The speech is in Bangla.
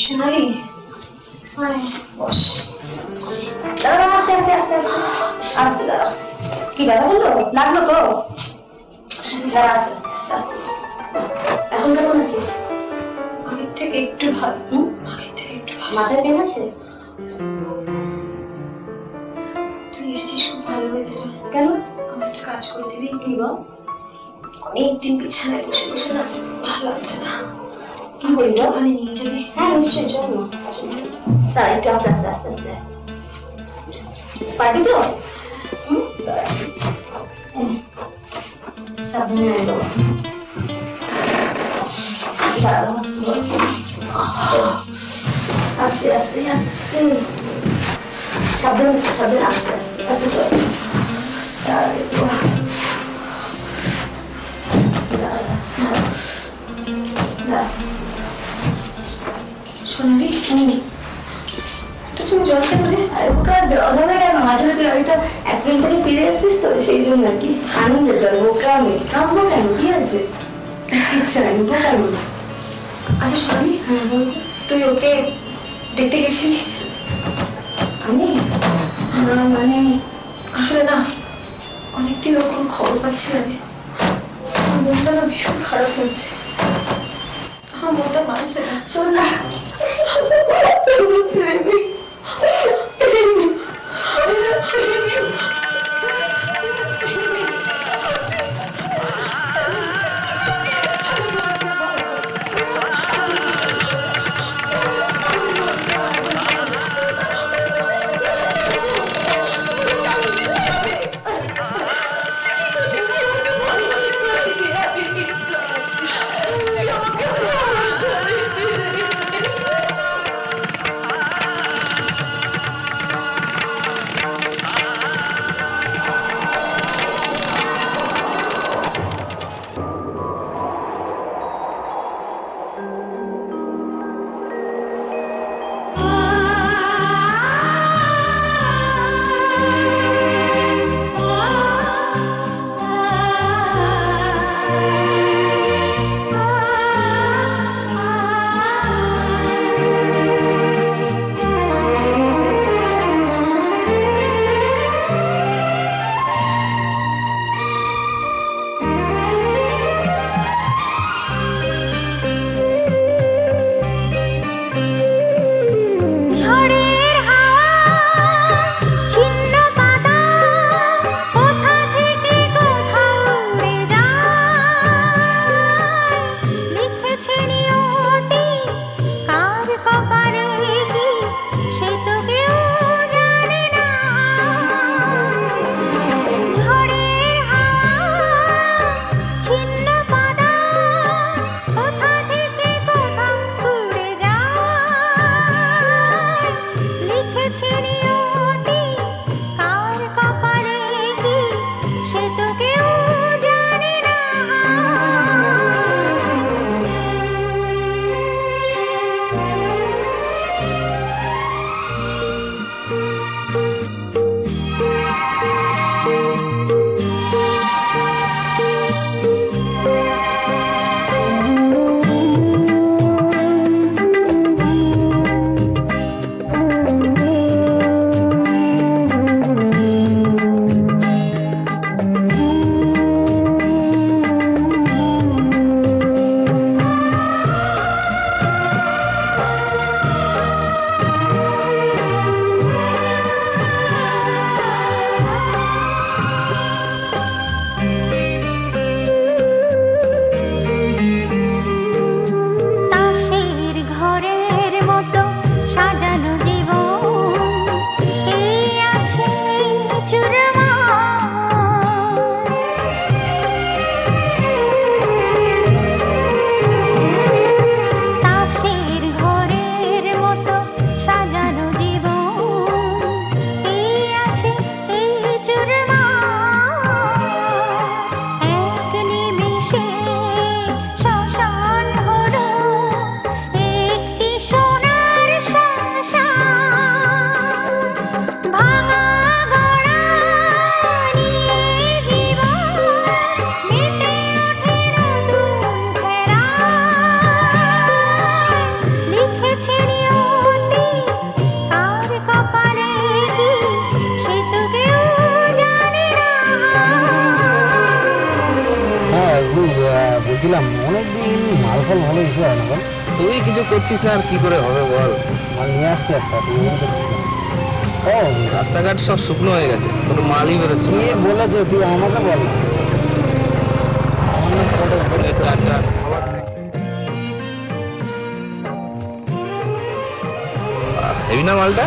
সোনালি বস দাঁড়া, আস্তে আস্তে আস্তে আস্তে আস্তে দাঁড়া। কি ব্যথা করলো? লাগলো তো? দাঁড়া, আস্তে আস্তে আস্তে। এখন কেমন আছিস? আগের থেকে একটু ভালো। আগের থেকে একটু ভালো। মাথায় পেন আছে? তুই এসেছিস, খুব ভালো হয়েছে। কেন? আমার একটা কাজ করে দিবি? কি বল? অনেকদিন বিছানায় বসে বসে না ভালো লাগছে না। কি করি বল? ওখানে নিয়ে যাবি? হ্যাঁ নিশ্চয়ই, চলো। দাঁড়া একটু, আস্তে আস্তে আস্তে আস্তে। পারবি তো? সাবধানে আনলো। আস্তে আস্তে আস্তে সাবধানে, সাবধানে আস্তে আস্তে আস্তে চল। সোনালি, তুমি জল কেন রে? আরে বোকা, জল হবে কেন? আসলে তুই আমি তো অ্যাক্সিডেন্ট থেকে ফিরে আসছিস তো, সেই জন্য আর কি। আনন্দের জল, বোকা আমি কাঁদবো কেন? কি আছে? ইচ্ছা নেই, বোকা আমি। আচ্ছা সোনালি, তুই ওকে দেখতে গেছিলি? আমি মানে আসলে না অনেকদিন ওরকম খবর পাচ্ছি না রে। মনটা না ভীষণ খারাপ হচ্ছে। আমার মনটা মানছে না। শোন না, করছিলাম, অনেকদিন মাল ফল ভালো কিছু হয় না বল। তুই কিছু করছিস না আর কি করে হবে বল? মাল নিয়ে আসছি একটা, তুই মনে করছিস না? ও রাস্তাঘাট সব শুকনো হয়ে গেছে, কোনো মালই বেরোচ্ছে না। কে বলেছে, তুই আমাকে বল। টাটা। হেভি না মালটা?